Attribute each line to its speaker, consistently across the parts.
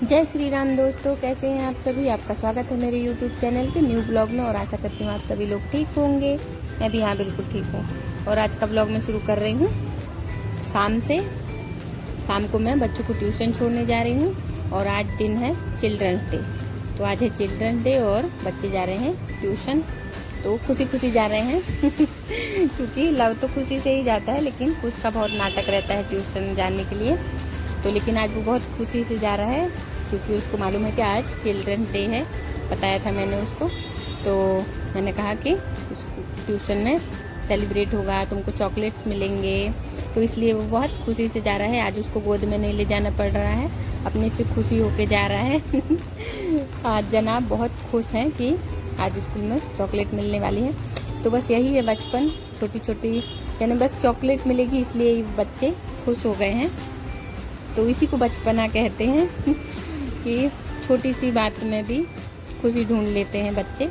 Speaker 1: जय श्री राम दोस्तों, कैसे हैं आप सभी। आपका स्वागत है मेरे YouTube चैनल के न्यू ब्लॉग में और आशा करती हूँ आप सभी लोग ठीक होंगे। मैं भी हाँ बिल्कुल ठीक हूँ। और आज का ब्लॉग मैं शुरू कर रही हूँ शाम को मैं बच्चों को ट्यूशन छोड़ने जा रही हूँ और आज दिन है चिल्ड्रंस डे। तो आज है चिल्ड्रंस डे और बच्चे जा रहे हैं ट्यूशन, तो खुशी खुशी जा रहे हैं क्योंकि लव तो खुशी से ही जाता है, लेकिन उसका बहुत नाटक रहता है ट्यूशन जाने के लिए। तो लेकिन आज वो बहुत खुशी से जा रहा है क्योंकि उसको मालूम है कि आज चिल्ड्रंस डे है। बताया था मैंने उसको, तो मैंने कहा कि उसको ट्यूशन में सेलिब्रेट होगा, तुमको चॉकलेट्स मिलेंगे, तो इसलिए वो बहुत खुशी से जा रहा है। आज उसको गोद में नहीं ले जाना पड़ रहा है, अपने से खुशी होके जा रहा है आज जनाब बहुत खुश हैं कि आज स्कूल में चॉकलेट मिलने वाली है। तो बस यही है बचपन, छोटी छोटी यानी बस चॉकलेट मिलेगी इसलिए बच्चे खुश हो गए हैं। तो इसी को बचपना कहते हैं कि छोटी सी बात में भी खुशी ढूंढ लेते हैं बच्चे।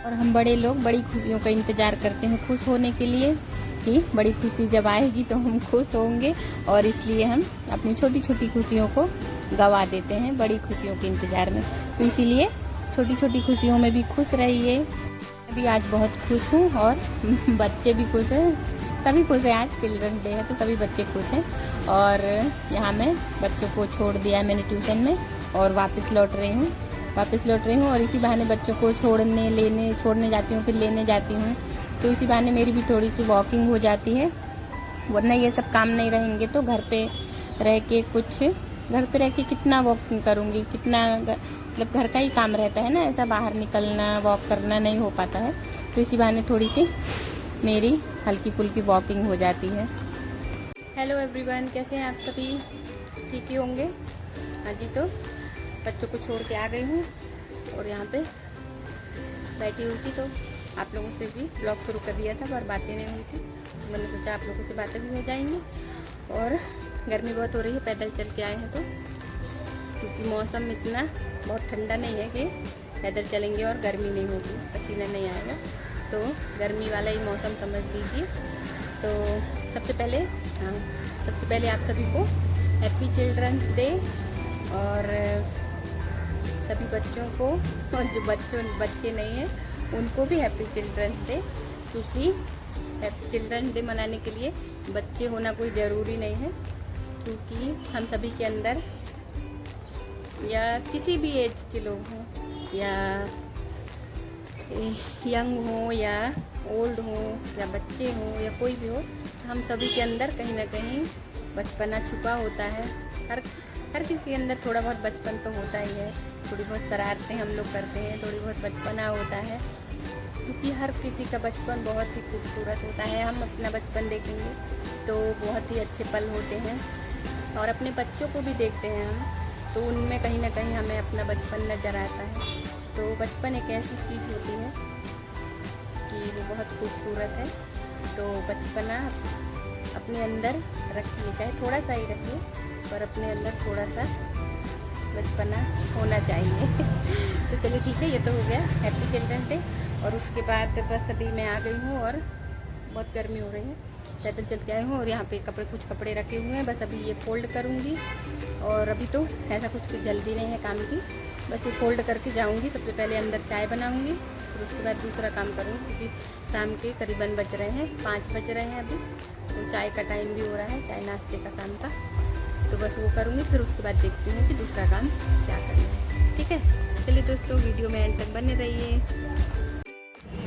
Speaker 1: और हम बड़े लोग बड़ी खुशियों का इंतज़ार करते हैं खुश होने के लिए कि बड़ी खुशी जब आएगी तो हम खुश होंगे, और इसलिए हम अपनी छोटी छोटी खुशियों को गवा देते हैं बड़ी खुशियों के इंतज़ार में। तो इसीलिए छोटी छोटी खुशियों में भी खुश रहिए। मैं भी आज बहुत खुश हूँ और बच्चे भी खुश हैं, सभी खुश हैं। आज चिल्ड्रन डे है तो सभी बच्चे खुश हैं। और यहाँ मैं बच्चों को छोड़ दिया है मैंने ट्यूशन में और वापस लौट रही हूँ और इसी बहाने बच्चों को छोड़ने जाती हूँ, फिर लेने जाती हूँ। तो इसी बहाने मेरी भी थोड़ी सी वॉकिंग हो जाती है, वरना ये सब काम नहीं रहेंगे तो घर पे रह के कितना वॉकिंग करूँगी, कितना मतलब घर का ही काम रहता है ना, ऐसा बाहर निकलना वॉक करना नहीं हो पाता है। तो इसी बहाने थोड़ी सी मेरी हल्की फुल्की वॉकिंग हो जाती है। हेलो एवरीवन, कैसे हैं आप सभी, ठीक ही होंगे। हाँ जी, तो बच्चों को छोड़ के आ गई हूँ और यहाँ पे बैठी हुई थी, तो आप लोगों से भी ब्लॉग शुरू कर दिया था पर बातें नहीं हुई थी, तो मैंने सोचा आप लोगों से बातें भी हो जाएंगी। और गर्मी बहुत हो रही है, पैदल चल के आए हैं तो, क्योंकि मौसम इतना बहुत ठंडा नहीं है कि पैदल चलेंगे और गर्मी नहीं होगी, पसीना नहीं आएगा, तो गर्मी वाला ही मौसम समझ लीजिए। तो सबसे पहले आप सभी को हैप्पी चिल्ड्रंस डे, और सभी बच्चों को, और जो बच्चे नहीं हैं उनको भी हैप्पी चिल्ड्रंस डे, क्योंकि हैप्पी चिल्ड्रंस डे मनाने के लिए बच्चे होना कोई ज़रूरी नहीं है, क्योंकि हम सभी के अंदर या किसी भी एज के लोग हों या यंग हो या ओल्ड हो या बच्चे हो या कोई भी हो, हम सभी के अंदर कहीं ना कहीं बचपना छुपा होता है। हर किसी के अंदर थोड़ा बहुत बचपन तो होता ही है, थोड़ी बहुत शरारतें हम लोग करते हैं, थोड़ी बहुत बचपना होता है, क्योंकि हर किसी का बचपन बहुत ही खूबसूरत होता है। हम अपना बचपन देखेंगे तो बहुत ही अच्छे पल होते हैं, और अपने बच्चों को भी देखते हैं हम तो उनमें कहीं ना कहीं हमें अपना बचपन नज़र आता है। तो बचपन एक ऐसी चीज़ होती है कि वो बहुत खूबसूरत है। तो बचपना अपने अंदर रखिए, चाहे थोड़ा सा ही रखिए, पर अपने अंदर थोड़ा सा बचपना होना चाहिए तो चलिए ठीक है, ये तो हो गया हैप्पी चिल्ड्रन डे। और उसके बाद बस अभी मैं आ गई हूँ और बहुत गर्मी हो रही है, पैदल चल के आई हूँ और यहाँ पे कुछ कपड़े रखे हुए हैं, बस अभी ये फ़ोल्ड करूँगी। और अभी तो ऐसा कुछ जल्दी नहीं है काम की, बस ये फ़ोल्ड करके जाऊँगी। सबसे पहले अंदर चाय बनाऊँगी, फिर उसके बाद दूसरा काम करूँगी, क्योंकि शाम के करीबन बज रहे हैं 5 बज रहे हैं अभी, तो चाय का टाइम भी हो रहा है, चाय नाश्ते का शाम का। तो बस वो करूँगी, फिर उसके बाद देखती हूँ कि दूसरा काम क्या करना है। ठीक है, चलिए दोस्तों वीडियो में एंड तक बने रहिए।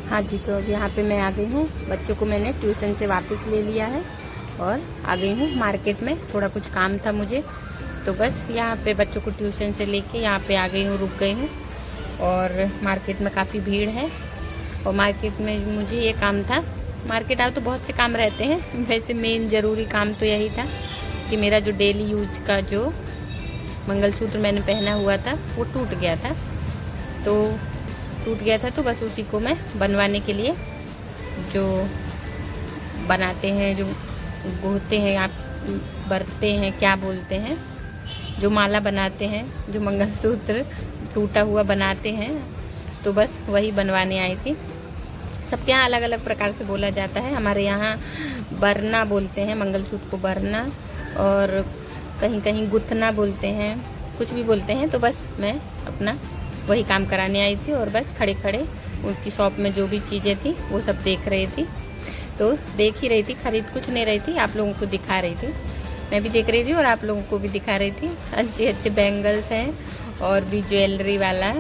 Speaker 1: हाँ जी, तो अब यहाँ पे मैं आ गई हूँ, बच्चों को मैंने ट्यूशन से वापस ले लिया है और आ गई हूँ मार्केट में, थोड़ा कुछ काम था मुझे, तो बस यहाँ पे बच्चों को ट्यूशन से लेके यहाँ पे आ गई हूँ, रुक गई हूँ। और मार्केट में काफ़ी भीड़ है और मार्केट में मुझे ये काम था, मार्केट आओ तो बहुत से काम रहते हैं, वैसे मेन ज़रूरी काम तो यही था कि मेरा जो डेली यूज का जो मंगलसूत्र मैंने पहना हुआ था वो टूट गया था, तो बस उसी को मैं बनवाने के लिए, जो बनाते हैं, जो गोहते हैं, आप बरते हैं, क्या बोलते हैं, जो माला बनाते हैं, जो मंगलसूत्र टूटा हुआ बनाते हैं, तो बस वही बनवाने आई थी। सबके यहाँ अलग अलग प्रकार से बोला जाता है, हमारे यहाँ बरना बोलते हैं, मंगलसूत्र को बरना, और कहीं कहीं गुथना बोलते हैं, कुछ भी बोलते हैं। तो बस मैं अपना वही काम कराने आई थी और बस खड़े खड़े उनकी शॉप में जो भी चीज़ें थी वो सब देख रही थी। तो देख ही रही थी, खरीद कुछ नहीं रही थी, आप लोगों को दिखा रही थी। मैं भी देख रही थी और आप लोगों को भी दिखा रही थी। अच्छे अच्छे बैंगल्स हैं और भी ज्वेलरी वाला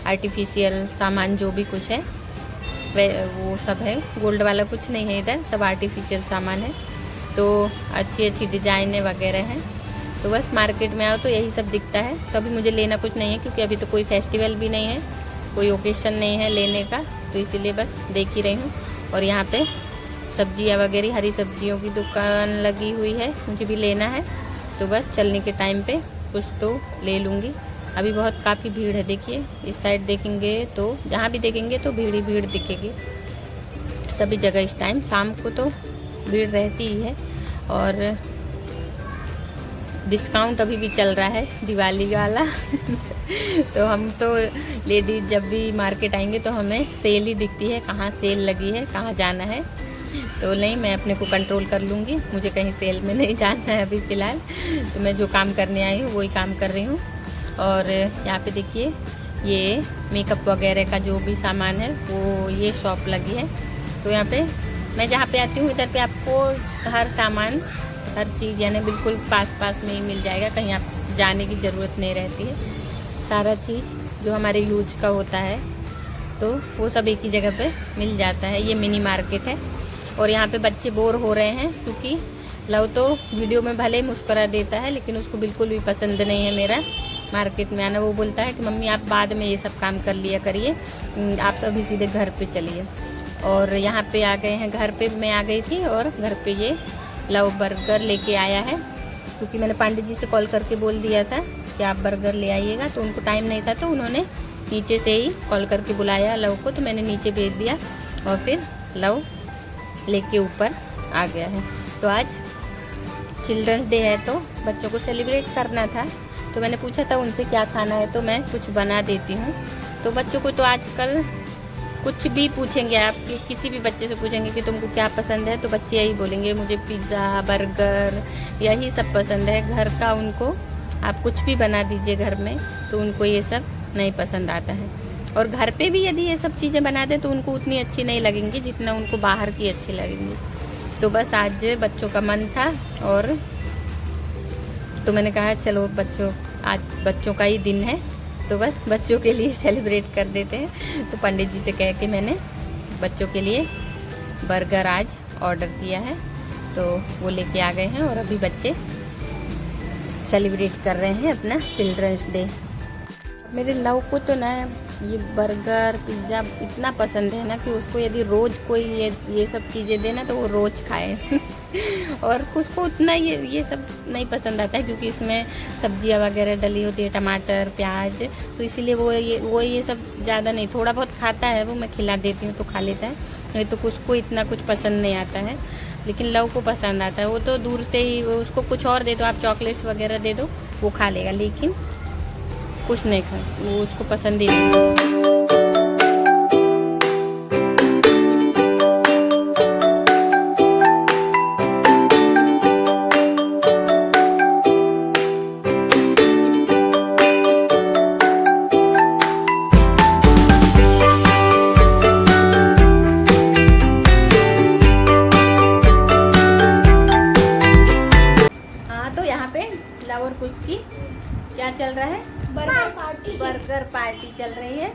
Speaker 1: आर्टिफिशियल सामान जो भी कुछ है वो सब है। गोल्ड वाला कुछ नहीं है इधर, सब आर्टिफिशियल सामान है। तो अच्छी अच्छी डिज़ाइनें वगैरह हैं। तो बस मार्केट में आओ तो यही सब दिखता है। तो अभी मुझे लेना कुछ नहीं है क्योंकि अभी तो कोई फेस्टिवल भी नहीं है, कोई ओकेशन नहीं है लेने का, तो इसीलिए बस देख ही रही हूँ। और यहाँ पे सब्जियाँ वगैरह, हरी सब्जियों की दुकान लगी हुई है, मुझे भी लेना है। तो बस चलने के टाइम पे कुछ तो ले लूँगी। अभी बहुत काफ़ी भीड़ है, देखिए इस साइड देखेंगे तो जहाँ भी देखेंगे तो भीड़ ही भीड़ दिखेगी सभी जगह। इस टाइम शाम को तो भीड़ रहती ही है। और डिस्काउंट अभी भी चल रहा है दिवाली वाला तो हम तो लेडीज जब भी मार्केट आएंगे तो हमें सेल ही दिखती है, कहाँ सेल लगी है, कहाँ जाना है। तो नहीं, मैं अपने को कंट्रोल कर लूँगी, मुझे कहीं सेल में नहीं जाना है अभी फ़िलहाल। तो मैं जो काम करने आई हूँ वही काम कर रही हूँ। और यहाँ पे देखिए ये मेकअप वगैरह का जो भी सामान है वो ये शॉप लगी है। तो यहाँ पे मैं जहाँ पे आती हूँ इधर पे आपको हर सामान, हर चीज़ यानी बिल्कुल पास पास में ही मिल जाएगा, कहीं आप जाने की ज़रूरत नहीं रहती है। सारा चीज़ जो हमारे यूज का होता है तो वो सब एक ही जगह पे मिल जाता है। ये मिनी मार्केट है। और यहाँ पे बच्चे बोर हो रहे हैं क्योंकि लव तो वीडियो में भले ही मुस्कुरा देता है लेकिन उसको बिल्कुल भी पसंद नहीं है मेरा मार्केट में आना। वो बोलता है कि मम्मी आप बाद में ये सब काम कर लिया करिए, आप अभी सीधे घर पे चलिए। और यहाँ पे आ गए हैं, घर पे मैं आ गई थी और घर पे ये लव बर्गर लेके आया है क्योंकि मैंने पांडे जी से कॉल करके बोल दिया था कि आप बर्गर ले आइएगा। तो उनको टाइम नहीं था तो उन्होंने नीचे से ही कॉल करके बुलाया लव को, तो मैंने नीचे भेज दिया और फिर लव लेके ऊपर आ गया है। तो आज चिल्ड्रंस डे है तो बच्चों को सेलिब्रेट करना था, तो मैंने पूछा था उनसे क्या खाना है, तो मैं कुछ बना देती हूँ। तो बच्चों को तो आजकल कुछ भी पूछेंगे आप, किसी भी बच्चे से पूछेंगे कि तुमको क्या पसंद है तो बच्चे यही बोलेंगे मुझे पिज़्ज़ा बर्गर यही सब पसंद है। घर का उनको आप कुछ भी बना दीजिए घर में तो उनको ये सब नहीं पसंद आता है। और घर पे भी यदि ये सब चीज़ें बना दें तो उनको उतनी अच्छी नहीं लगेंगी जितना उनको बाहर की अच्छी लगेंगी। तो बस आज बच्चों का मन था और तो मैंने कहा चलो बच्चों, आज बच्चों का ही दिन है तो बस बच्चों के लिए सेलिब्रेट कर देते हैं। तो पंडित जी से कह के मैंने बच्चों के लिए बर्गर आज ऑर्डर किया है, तो वो लेके आ गए हैं और अभी बच्चे सेलिब्रेट कर रहे हैं अपना चिल्ड्रंस डे। मेरे लव को तो ना ये बर्गर पिज़्ज़ा इतना पसंद है ना कि उसको यदि रोज़ कोई ये सब चीज़ें देना तो वो रोज़ खाए और उसको उतना ये सब नहीं पसंद आता है क्योंकि इसमें सब्जियां वगैरह डली होती है, टमाटर प्याज, तो इसीलिए वो ये सब ज़्यादा नहीं, थोड़ा बहुत खाता है वो, मैं खिला देती हूँ तो खा लेता है, नहीं तो उसको इतना कुछ पसंद नहीं आता है। लेकिन लव को पसंद आता है, वो तो दूर से ही, उसको कुछ और दे दो आप, चॉकलेट्स वगैरह दे दो वो खा लेगा, लेकिन कुछ नहीं खा, वो उसको पसंद ही नहीं। और कुछ की क्या चल रहा है? बर्गर पार्टी चल रही है।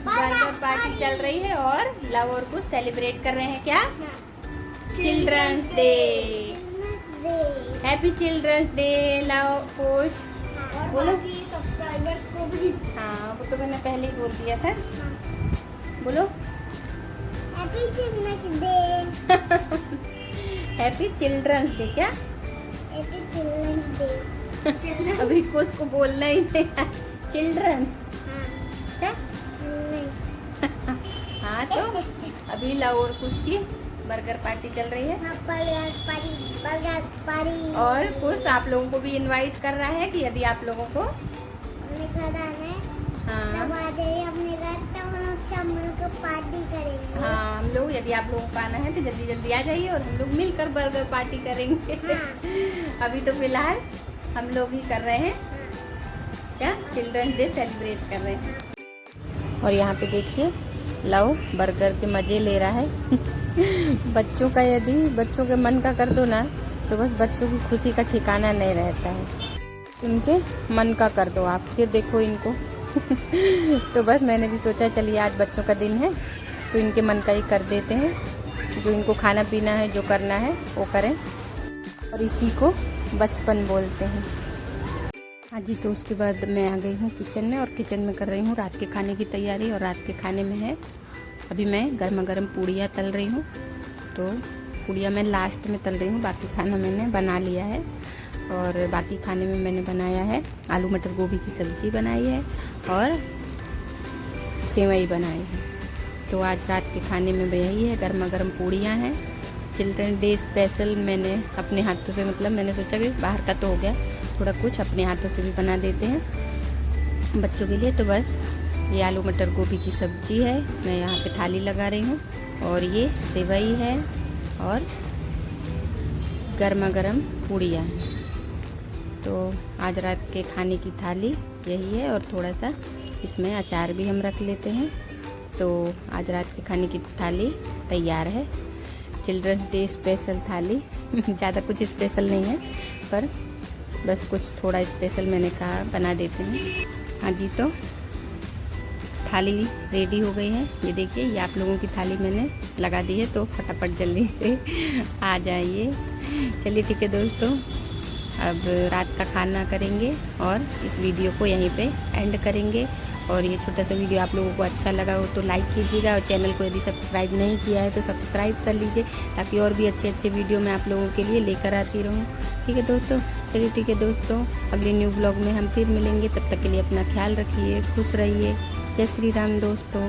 Speaker 1: बर्गर पार्टी चल रही है और लव और कुछ सेलिब्रेट कर रहे हैं क्या? Children's day. Happy children's day love कुछ बोलो कि सब्सक्राइबर्स को भी। हाँ वो तो मैंने पहले ही बोल दिया था। बोलो happy children's day. Happy children's day क्या? Happy children's day. अभी कुछ को बोलना ही नहीं है। चिल्ड्रंस क्या? हाँ तो अभी लव और कुछ की बर्गर पार्टी चल रही है। बर्गर पार्टी और कुछ आप लोगों को भी इनवाइट कर रहा है कि यदि आप लोगों को पार्टी करेंगे। हाँ हम लोग, यदि आप लोगों को आना है तो जल्दी जल्दी आ जाइए और हम लोग मिलकर बर्गर पार्टी करेंगे। हाँ। अभी तो फिलहाल हम लोग ही कर रहे हैं क्या, चिल्ड्रंस डे सेलिब्रेट कर रहे हैं। और यहाँ पे देखिए लव बर्गर के मज़े ले रहा है। बच्चों का यदि बच्चों के मन का कर दो ना तो बस बच्चों की खुशी का ठिकाना नहीं रहता है। उनके मन का कर दो आप, फिर देखो इनको। तो बस मैंने भी सोचा चलिए आज बच्चों का दिन है तो इनके मन का ही कर देते हैं, जो इनको खाना पीना है जो करना है वो करें, और इसी को बचपन बोलते हैं। हाँ जी, तो उसके बाद मैं आ गई हूँ किचन में, और किचन में कर रही हूँ रात के खाने की तैयारी। और रात के खाने में है अभी मैं गर्मा गर्म पूड़ियाँ तल रही हूँ, तो पूड़ियाँ मैं लास्ट में तल रही हूँ, बाकी खाना मैंने बना लिया है। और बाकी खाने में मैंने बनाया है आलू मटर गोभी की सब्ज़ी बनाई है और सेवई बनाई है। तो आज रात के खाने में यही है, गर्मा गर्म पूड़ियाँ हैं। चिल्ड्रन डे स्पेशल मैंने अपने हाथों से, मतलब मैंने सोचा कि बाहर का तो हो गया, थोड़ा कुछ अपने हाथों से भी बना देते हैं बच्चों के लिए। तो बस ये आलू मटर गोभी की सब्ज़ी है, मैं यहाँ पे थाली लगा रही हूँ, और ये सेवई है और गर्मा गर्म पूड़ियाँ हैं। तो आज रात के खाने की थाली यही है, और थोड़ा सा इसमें अचार भी हम रख लेते हैं। तो आज रात के खाने की थाली तैयार है, चिल्ड्रन डे स्पेशल थाली। ज़्यादा कुछ स्पेशल नहीं है, पर बस कुछ थोड़ा स्पेशल मैंने कहा बना देते हैं। हाँ जी, तो थाली रेडी हो गई है। ये देखिए, ये आप लोगों की थाली मैंने लगा दी है, तो फटाफट जल्दी से आ जाइए। चलिए ठीक है दोस्तों, अब रात का खाना करेंगे और इस वीडियो को यहीं पे एंड करेंगे। और ये छोटा सा वीडियो आप लोगों को अच्छा लगा हो तो लाइक कीजिएगा, और चैनल को यदि सब्सक्राइब नहीं किया है तो सब्सक्राइब कर लीजिए, ताकि और भी अच्छे अच्छे वीडियो मैं आप लोगों के लिए लेकर आती रहूँ। ठीक है दोस्तों, चलिए ठीक है दोस्तों, अगले न्यू ब्लॉग में हम फिर मिलेंगे। तब तक के लिए अपना ख्याल रखिए, खुश रहिए। जय श्री राम दोस्तों।